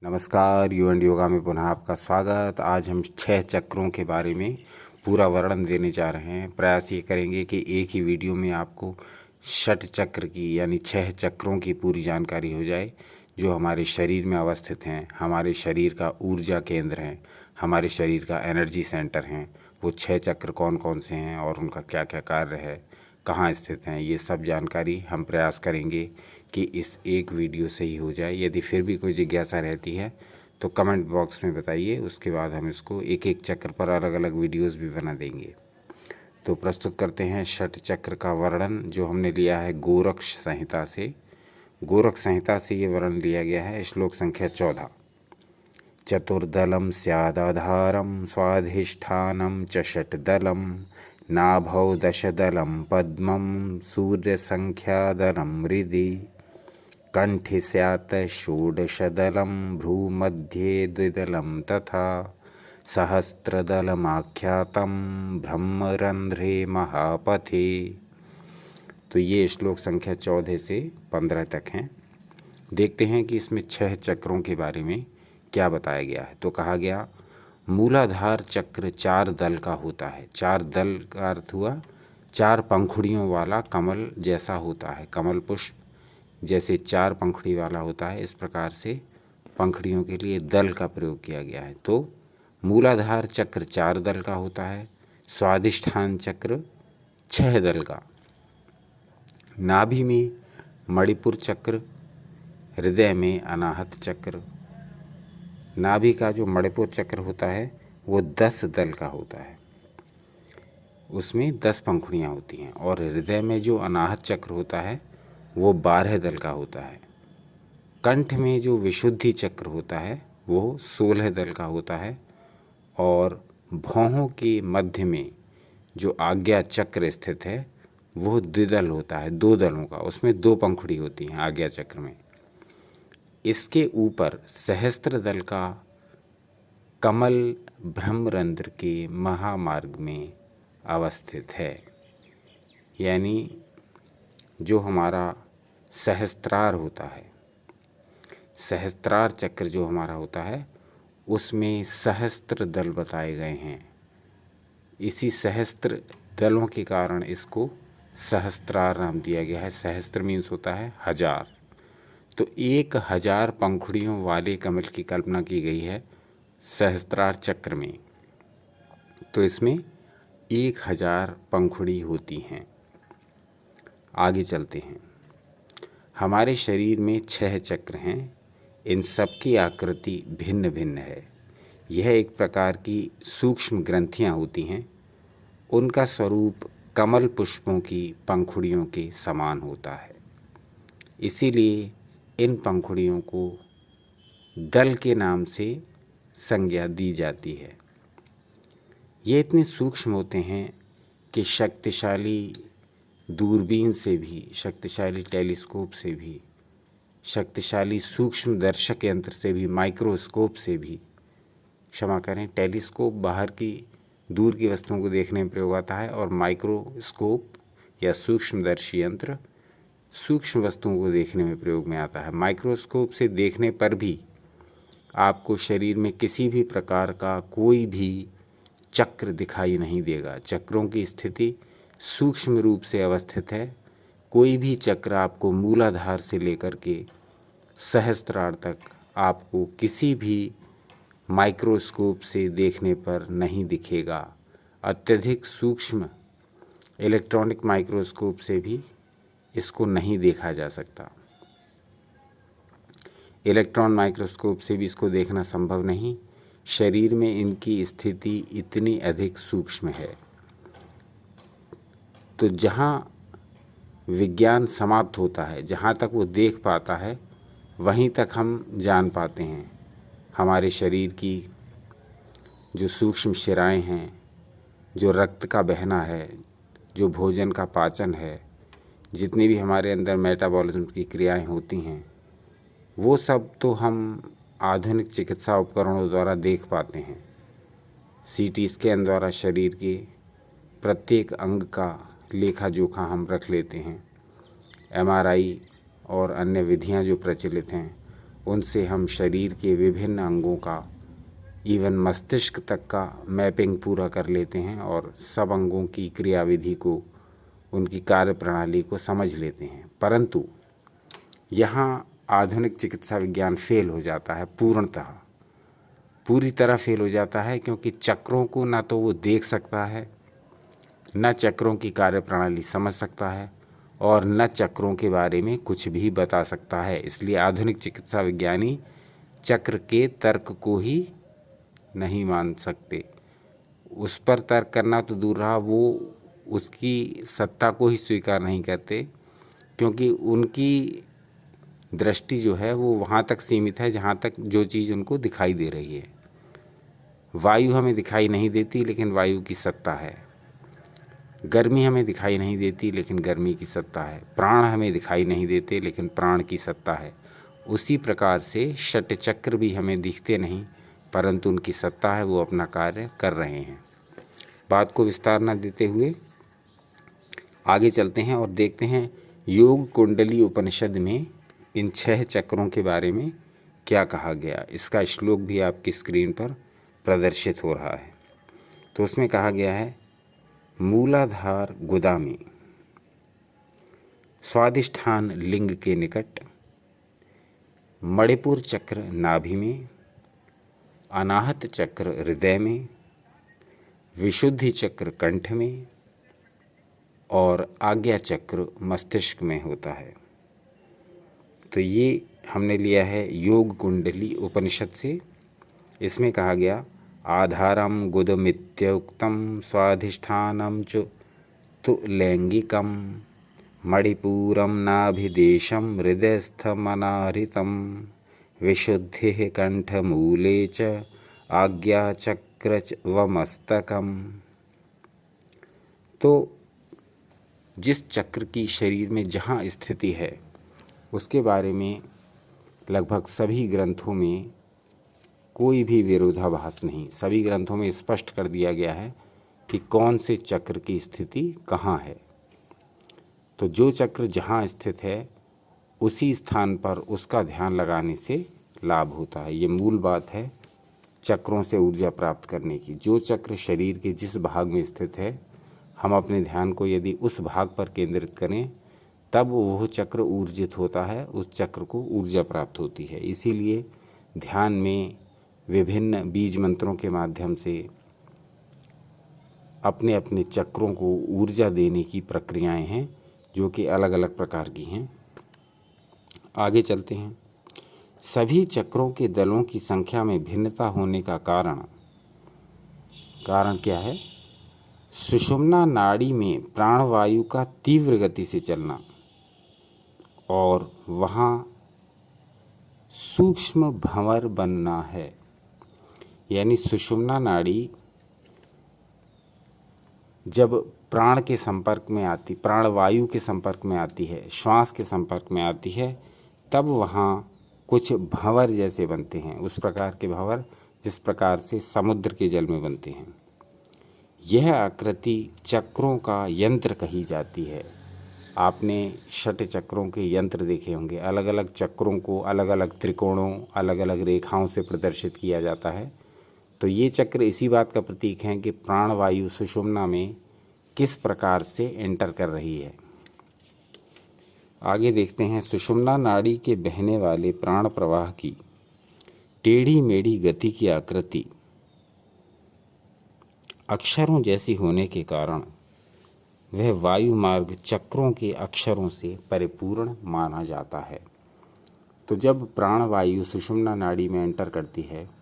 नमस्कार, you and yoga में पुनः आपका स्वागत। आज हम 6 चक्रों के बारे में पूरा वर्णन देने जा रहे हैं। प्रयास ये करेंगे कि एक ही वीडियो में आपको षट चक्र की यानी 6 चक्रों की पूरी जानकारी हो जाए, जो हमारे शरीर में अवस्थित हैं, हमारे शरीर का ऊर्जा केंद्र हैं, हमारे शरीर का एनर्जी सेंटर हैं। वो 6 चक्र कौन कौन से हैं और उनका क्या क्या कार्य है, कहाँ स्थित हैं, ये सब जानकारी हम प्रयास करेंगे कि इस एक वीडियो से ही हो जाए। यदि फिर भी कोई जिज्ञासा रहती है तो कमेंट बॉक्स में बताइए, उसके बाद हम इसको एक एक चक्र पर अलग अलग वीडियोस भी बना देंगे। तो प्रस्तुत करते हैं षट चक्र का वर्णन, जो हमने लिया है गोरक्ष संहिता से। गोरक्ष संहिता से ये वर्णन लिया गया है। श्लोक संख्या 14। चतुर्दलं स्यादाधारं स्वाधिष्ठानं च षट्दलं नाभौ दशदलं पद्मं सूर्यसंख्यादलं हृदि कंठि स्यात् षोडशदलं भ्रूमध्ये द्विदलं तथा सहस्त्रदलमाख्यातं ब्रह्मरंध्रे महापथे। तो ये श्लोक संख्या 14 से 15 तक हैं। देखते हैं कि इसमें 6 चक्रों के बारे में क्या बताया गया है। तो कहा गया मूलाधार चक्र 4 दल का होता है। 4 दल का अर्थ हुआ 4 पंखुड़ियों वाला कमल जैसा होता है। कमल पुष्प जैसे 4 पंखुड़ी वाला होता है, इस प्रकार से पंखुड़ियों के लिए दल का प्रयोग किया गया है। तो मूलाधार चक्र 4 दल का होता है, स्वादिष्ठान चक्र 6 दल का, नाभि में मणिपुर चक्र, हृदय में अनाहत चक्र। नाभि का जो मणिपुर चक्र होता है वो 10 दल का होता है, उसमें 10 पंखुड़ियाँ होती हैं। और हृदय में जो अनाहत चक्र होता है वो 12 दल का होता है। कंठ में जो विशुद्धि चक्र होता है वो 16 दल का होता है। और भौहों के मध्य में जो आज्ञा चक्र स्थित है वो द्विदल होता है, 2 दलों का, उसमें 2 पंखुड़ी होती हैं आज्ञा चक्र में। इसके ऊपर सहस्त्र दल का कमल ब्रह्मरंध्र के महामार्ग में अवस्थित है। यानी जो हमारा सहस्त्रार होता है, सहस्त्रार चक्र जो हमारा होता है, उसमें सहस्त्र दल बताए गए हैं। इसी सहस्त्र दलों के कारण इसको सहस्त्रार नाम दिया गया है। सहस्त्र मीन्स होता है 1000। तो 1000 पंखुड़ियों वाले कमल की कल्पना की गई है सहस्त्रार चक्र में। तो इसमें 1000 पंखुड़ी होती हैं। आगे चलते हैं। हमारे शरीर में 6 चक्र हैं। इन सब की आकृति भिन्न भिन्न है। यह एक प्रकार की सूक्ष्म ग्रंथियां होती हैं। उनका स्वरूप कमल पुष्पों की पंखुड़ियों के समान होता है। इसीलिए इन पंखुड़ियों को दल के नाम से संज्ञा दी जाती है। ये इतने सूक्ष्म होते हैं कि शक्तिशाली दूरबीन से भी, शक्तिशाली टेलीस्कोप से भी, शक्तिशाली सूक्ष्म दर्शक यंत्र से भी, माइक्रोस्कोप से भी, क्षमा करें, टेलीस्कोप बाहर की दूर की वस्तुओं को देखने में प्रयोग आता है और माइक्रोस्कोप या सूक्ष्मदर्शी यंत्र सूक्ष्म वस्तुओं को देखने में प्रयोग में आता है। माइक्रोस्कोप से देखने पर भी आपको शरीर में किसी भी प्रकार का कोई भी चक्र दिखाई नहीं देगा। चक्रों की स्थिति सूक्ष्म रूप से अवस्थित है। कोई भी चक्र आपको मूलाधार से लेकर के सहस्त्रार तक आपको किसी भी माइक्रोस्कोप से देखने पर नहीं दिखेगा। अत्यधिक सूक्ष्म इलेक्ट्रॉनिक माइक्रोस्कोप से भी इसको नहीं देखा जा सकता। इलेक्ट्रॉन माइक्रोस्कोप से भी इसको देखना संभव नहीं। शरीर में इनकी स्थिति इतनी अधिक सूक्ष्म है। तो जहाँ विज्ञान समाप्त होता है, जहाँ तक वो देख पाता है, वहीं तक हम जान पाते हैं। हमारे शरीर की जो सूक्ष्म शिराएं हैं, जो रक्त का बहना है, जो भोजन का पाचन है, जितनी भी हमारे अंदर मेटाबॉलिज्म की क्रियाएं होती हैं, वो सब तो हम आधुनिक चिकित्सा उपकरणों द्वारा देख पाते हैं। सीटी स्कैन द्वारा शरीर के प्रत्येक अंग का लेखा जोखा हम रख लेते हैं। एमआरआई और अन्य विधियां जो प्रचलित हैं, उनसे हम शरीर के विभिन्न अंगों का, इवन मस्तिष्क तक का मैपिंग पूरा कर लेते हैं और सब अंगों की क्रियाविधि को, उनकी कार्य प्रणाली को समझ लेते हैं। परंतु यहाँ आधुनिक चिकित्सा विज्ञान फेल हो जाता है, पूरी तरह फेल हो जाता है, क्योंकि चक्रों को ना तो वो देख सकता है, न चक्रों की कार्य प्रणाली समझ सकता है और न चक्रों के बारे में कुछ भी बता सकता है। इसलिए आधुनिक चिकित्सा विज्ञानी चक्र के तर्क को ही नहीं मान सकते। उस पर तर्क करना तो दूर रहा, वो उसकी सत्ता को ही स्वीकार नहीं करते, क्योंकि उनकी दृष्टि जो है वो वहाँ तक सीमित है जहाँ तक जो चीज़ उनको दिखाई दे रही है। वायु हमें दिखाई नहीं देती, लेकिन वायु की सत्ता है। गर्मी हमें दिखाई नहीं देती, लेकिन गर्मी की सत्ता है। प्राण हमें दिखाई नहीं देते, लेकिन प्राण की सत्ता है। उसी प्रकार से षट चक्र भी हमें दिखते नहीं, परंतु उनकी सत्ता है, वो अपना कार्य कर रहे हैं। बात को विस्तार न देते हुए आगे चलते हैं और देखते हैं योग कुंडली उपनिषद में इन 6 चक्रों के बारे में क्या कहा गया। इसका श्लोक भी आपकी स्क्रीन पर प्रदर्शित हो रहा है। तो उसमें कहा गया है, मूलाधार गुदामी, स्वादिष्ठान लिंग के निकट, मणिपुर चक्र नाभि में, अनाहत चक्र हृदय में, विशुद्धि चक्र कंठ में और आज्ञा चक्र मस्तिष्क में होता है। तो ये हमने लिया है योग कुंडली उपनिषद से। इसमें कहा गया, आधारम गुदमित्युक्तम स्वाधिष्ठानम च तु लैंगिकम मणिपूरम नाभिदेशम हृदयस्थमनाहृतम विशुद्धि कंठमूले च आज्ञा चक्र व मस्तकम। तो जिस चक्र की शरीर में जहाँ स्थिति है उसके बारे में लगभग सभी ग्रंथों में कोई भी विरोधाभास नहीं। सभी ग्रंथों में स्पष्ट कर दिया गया है कि कौन से चक्र की स्थिति कहाँ है। तो जो चक्र जहाँ स्थित है उसी स्थान पर उसका ध्यान लगाने से लाभ होता है। ये मूल बात है चक्रों से ऊर्जा प्राप्त करने की। जो चक्र शरीर के जिस भाग में स्थित है, हम अपने ध्यान को यदि उस भाग पर केंद्रित करें तब वह चक्र ऊर्जित होता है, उस चक्र को ऊर्जा प्राप्त होती है। इसीलिए ध्यान में विभिन्न बीज मंत्रों के माध्यम से अपने अपने चक्रों को ऊर्जा देने की प्रक्रियाएं हैं, जो कि अलग अलग प्रकार की हैं। आगे चलते हैं। सभी चक्रों के दलों की संख्या में भिन्नता होने का कारण क्या है? सुषुम्ना नाड़ी में प्राणवायु का तीव्र गति से चलना और वहाँ सूक्ष्म भंवर बनना है। यानी सुषुम्ना नाड़ी जब प्राण के संपर्क में आती, प्राणवायु के संपर्क में आती है, श्वास के संपर्क में आती है, तब वहाँ कुछ भंवर जैसे बनते हैं। उस प्रकार के भंवर जिस प्रकार से समुद्र के जल में बनते हैं। यह आकृति चक्रों का यंत्र कही जाती है। आपने षट चक्रों के यंत्र देखे होंगे। अलग अलग चक्रों को अलग अलग त्रिकोणों, अलग अलग रेखाओं से प्रदर्शित किया जाता है। तो ये चक्र इसी बात का प्रतीक हैं कि प्राणवायु सुषुम्ना में किस प्रकार से एंटर कर रही है। आगे देखते हैं। सुषुम्ना नाड़ी के बहने वाले प्राण प्रवाह की टेढ़ी मेढ़ी गति की आकृति अक्षरों जैसी होने के कारण वह वायु मार्ग चक्रों के अक्षरों से परिपूर्ण माना जाता है। तो जब प्राणवायु सुषुम्ना नाड़ी में एंटर करती है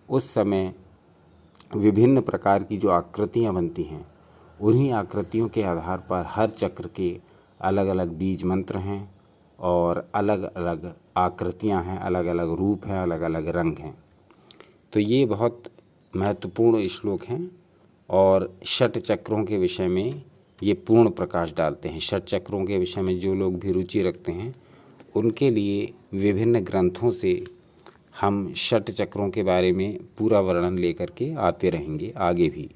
उस समय विभिन्न प्रकार की जो आकृतियाँ बनती हैं, उन्हीं आकृतियों के आधार पर हर चक्र के अलग अलग बीज मंत्र हैं और अलग अलग आकृतियाँ हैं, अलग अलग रूप हैं, अलग अलग रंग हैं। तो ये बहुत महत्वपूर्ण श्लोक हैं और षट चक्रों के विषय में ये पूर्ण प्रकाश डालते हैं। षट चक्रों के विषय में जो लोग भी रुचि रखते हैं उनके लिए विभिन्न ग्रंथों से हम षट चक्रों के बारे में पूरा वर्णन लेकर के आते रहेंगे आगे भी।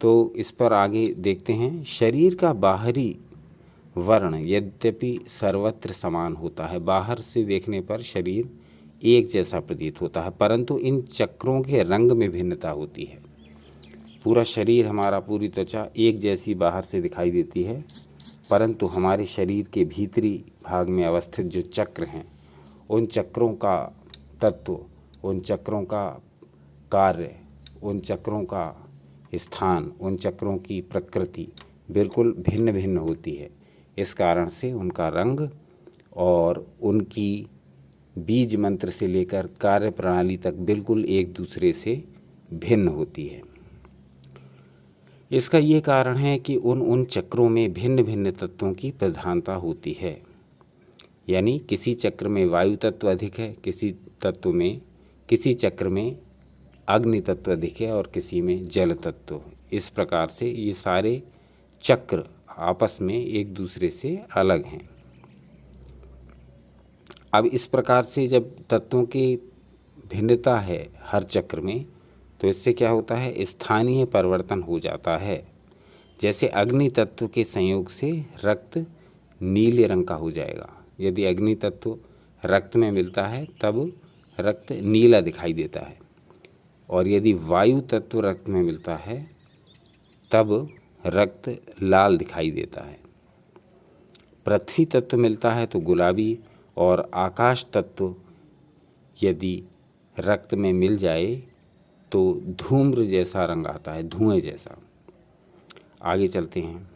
तो इस पर आगे देखते हैं। शरीर का बाहरी वर्ण यद्यपि सर्वत्र समान होता है, बाहर से देखने पर शरीर एक जैसा प्रतीत होता है, परंतु इन चक्रों के रंग में भिन्नता होती है। पूरा शरीर हमारा, पूरी त्वचा एक जैसी बाहर से दिखाई देती है, परंतु हमारे शरीर के भीतरी भाग में अवस्थित जो चक्र हैं, उन चक्रों का तत्व, उन चक्रों का कार्य, उन चक्रों का स्थान, उन चक्रों की प्रकृति बिल्कुल भिन्न भिन्न होती है। इस कारण से उनका रंग और उनकी बीज मंत्र से लेकर कार्य प्रणाली तक बिल्कुल एक दूसरे से भिन्न होती है। इसका ये कारण है कि उन चक्रों में भिन्न भिन्न तत्वों की प्रधानता होती है। यानी किसी चक्र में वायु तत्व अधिक है, किसी चक्र में अग्नि तत्व अधिक है और किसी में जल तत्व। इस प्रकार से ये सारे चक्र आपस में एक दूसरे से अलग हैं। अब इस प्रकार से जब तत्वों की भिन्नता है हर चक्र में, तो इससे क्या होता है, स्थानीय परिवर्तन हो जाता है। जैसे अग्नि तत्व के संयोग से रक्त नीले रंग का हो जाएगा। यदि अग्नि तत्व रक्त में मिलता है तब रक्त नीला दिखाई देता है, और यदि वायु तत्व रक्त में मिलता है तब रक्त लाल दिखाई देता है। पृथ्वी तत्व मिलता है तो गुलाबी, और आकाश तत्व यदि रक्त में मिल जाए तो धूम्र जैसा रंग आता है, धुएं जैसा। आगे चलते हैं।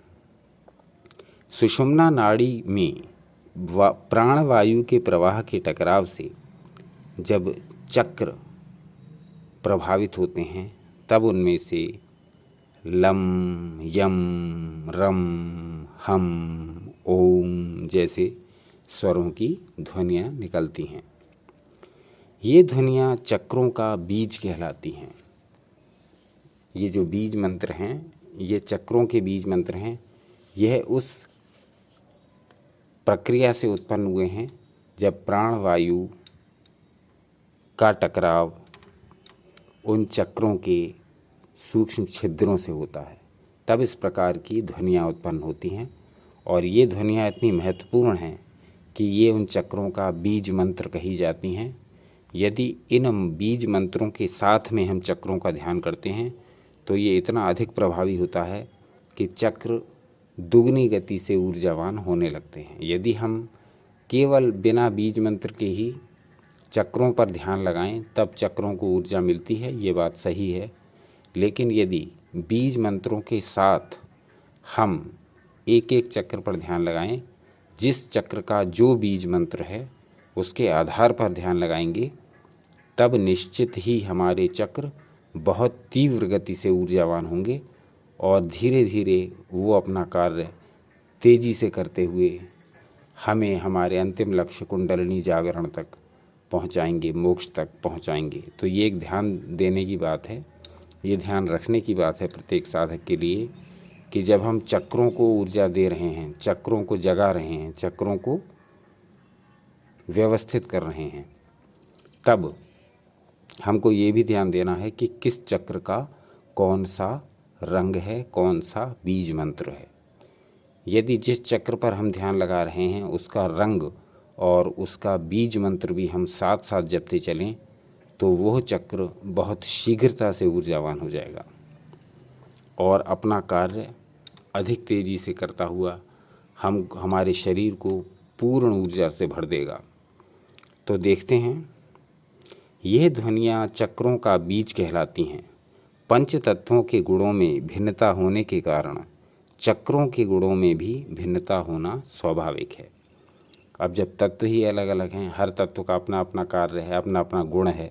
सुषुम्ना नाड़ी में प्राणवायु के प्रवाह के टकराव से जब चक्र प्रभावित होते हैं, तब उनमें से लम, यम, रम, हम, ओम जैसे स्वरों की ध्वनियाँ निकलती हैं। ये ध्वनियाँ चक्रों का बीज कहलाती हैं। ये जो बीज मंत्र हैं, ये चक्रों के बीज मंत्र हैं। यह उस प्रक्रिया से उत्पन्न हुए हैं जब प्राणवायु का टकराव उन चक्रों के सूक्ष्म छिद्रों से होता है, तब इस प्रकार की ध्वनियाँ उत्पन्न होती हैं। और ये ध्वनियाँ इतनी महत्वपूर्ण हैं कि ये उन चक्रों का बीज मंत्र कही जाती हैं। यदि इन बीज मंत्रों के साथ में हम चक्रों का ध्यान करते हैं तो ये इतना अधिक प्रभावी होता है कि चक्र दुगनी गति से ऊर्जावान होने लगते हैं। यदि हम केवल बिना बीज मंत्र के ही चक्रों पर ध्यान लगाएं तब चक्रों को ऊर्जा मिलती है, ये बात सही है। लेकिन यदि बीज मंत्रों के साथ हम एक एक चक्र पर ध्यान लगाएं, जिस चक्र का जो बीज मंत्र है उसके आधार पर ध्यान लगाएंगे, तब निश्चित ही हमारे चक्र बहुत तीव्र गति से ऊर्जावान होंगे और धीरे धीरे वो अपना कार्य तेज़ी से करते हुए हमें हमारे अंतिम लक्ष्य कुंडलिनी जागरण तक पहुंचाएंगे, मोक्ष तक पहुंचाएंगे। तो ये एक ध्यान देने की बात है, ये ध्यान रखने की बात है प्रत्येक साधक के लिए कि जब हम चक्रों को ऊर्जा दे रहे हैं, चक्रों को जगा रहे हैं, चक्रों को व्यवस्थित कर रहे हैं, तब हमको ये भी ध्यान देना है कि किस चक्र का कौन सा रंग है, कौन सा बीज मंत्र है। यदि जिस चक्र पर हम ध्यान लगा रहे हैं उसका रंग और उसका बीज मंत्र भी हम साथ साथ जपते चलें तो वह चक्र बहुत शीघ्रता से ऊर्जावान हो जाएगा और अपना कार्य अधिक तेज़ी से करता हुआ हमारे शरीर को पूर्ण ऊर्जा से भर देगा। तो देखते हैं, यह ध्वनियाँ चक्रों का बीज कहलाती हैं। पंच तत्वों के गुणों में भिन्नता होने के कारण चक्रों के गुणों में भी भिन्नता होना स्वाभाविक है। अब जब तत्व ही अलग अलग हैं, हर तत्व का अपना अपना कार्य है, अपना अपना गुण है,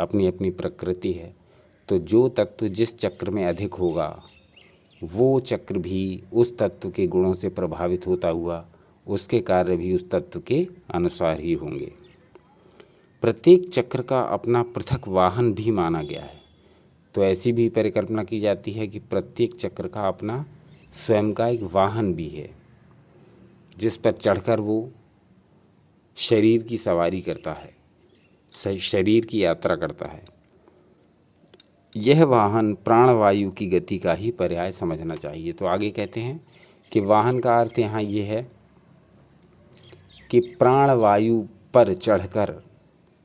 अपनी अपनी प्रकृति है, तो जो तत्व जिस चक्र में अधिक होगा वो चक्र भी उस तत्व के गुणों से प्रभावित होता हुआ उसके कार्य भी उस तत्व के अनुसार ही होंगे। प्रत्येक चक्र का अपना पृथक वाहन भी माना गया है। तो ऐसी भी परिकल्पना की जाती है कि प्रत्येक चक्र का अपना स्वयं का एक वाहन भी है जिस पर चढ़कर वो शरीर की सवारी करता है, शरीर की यात्रा करता है। यह वाहन प्राणवायु की गति का ही पर्याय समझना चाहिए। तो आगे कहते हैं कि वाहन का अर्थ यहाँ ये है कि प्राणवायु पर चढ़कर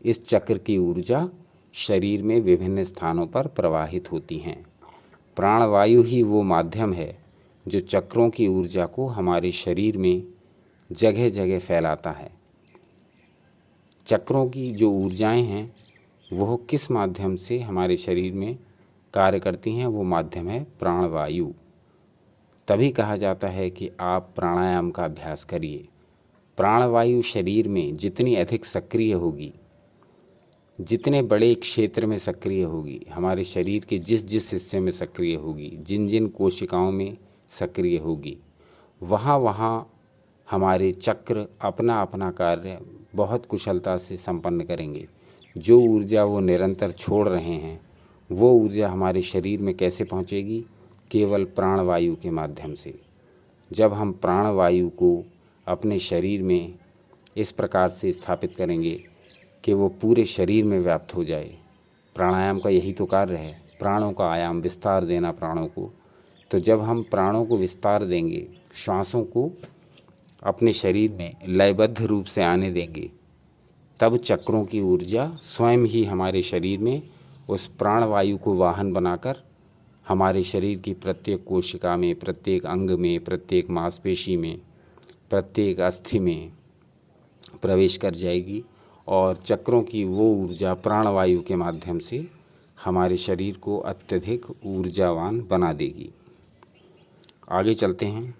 इस चक्र की ऊर्जा शरीर में विभिन्न स्थानों पर प्रवाहित होती हैं। प्राणवायु ही वो माध्यम है जो चक्रों की ऊर्जा को हमारे शरीर में जगह जगह फैलाता है। चक्रों की जो ऊर्जाएं हैं वह किस माध्यम से हमारे शरीर में कार्य करती हैं, वो माध्यम है प्राणवायु। तभी कहा जाता है कि आप प्राणायाम का अभ्यास करिए। प्राणवायु शरीर में जितनी अधिक सक्रिय होगी, जितने बड़े क्षेत्र में सक्रिय होगी, हमारे शरीर के जिस जिस हिस्से में सक्रिय होगी, जिन जिन कोशिकाओं में सक्रिय होगी, वहाँ वहाँ हमारे चक्र अपना अपना कार्य बहुत कुशलता से संपन्न करेंगे। जो ऊर्जा वो निरंतर छोड़ रहे हैं वो ऊर्जा हमारे शरीर में कैसे पहुँचेगी? केवल प्राणवायु के माध्यम से। जब हम प्राणवायु को अपने शरीर में इस प्रकार से स्थापित करेंगे कि वो पूरे शरीर में व्याप्त हो जाए, प्राणायाम का यही तो कार्य है, प्राणों का आयाम, विस्तार देना प्राणों को। तो जब हम प्राणों को विस्तार देंगे, श्वासों को अपने शरीर में लयबद्ध रूप से आने देंगे, तब चक्रों की ऊर्जा स्वयं ही हमारे शरीर में उस प्राणवायु को वाहन बनाकर हमारे शरीर की प्रत्येक कोशिका में, प्रत्येक अंग में, प्रत्येक मांसपेशी में, प्रत्येक अस्थि में प्रवेश कर जाएगी और चक्रों की वो ऊर्जा प्राणवायु के माध्यम से हमारे शरीर को अत्यधिक ऊर्जावान बना देगी। आगे चलते हैं।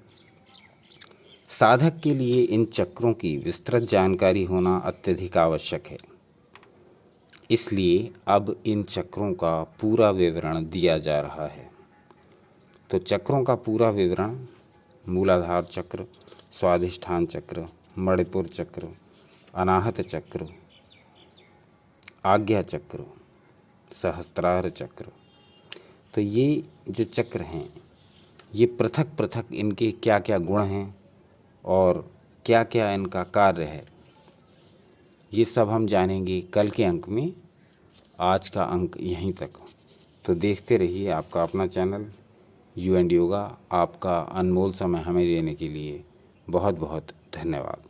साधक के लिए इन चक्रों की विस्तृत जानकारी होना अत्यधिक आवश्यक है। इसलिए अब इन चक्रों का पूरा विवरण दिया जा रहा है। तो चक्रों का पूरा विवरण: मूलाधार चक्र, स्वाधिष्ठान चक्र, मणिपुर चक्र, अनाहत चक्र, आज्ञा चक्र, सहस्त्रार चक्र। तो ये जो चक्र हैं ये पृथक पृथक इनके क्या क्या गुण हैं और क्या क्या इनका कार्य है, ये सब हम जानेंगे कल के अंक में। आज का अंक यहीं तक। तो देखते रहिए आपका अपना चैनल यू एंड योगा। आपका अनमोल समय हमें देने के लिए बहुत बहुत धन्यवाद।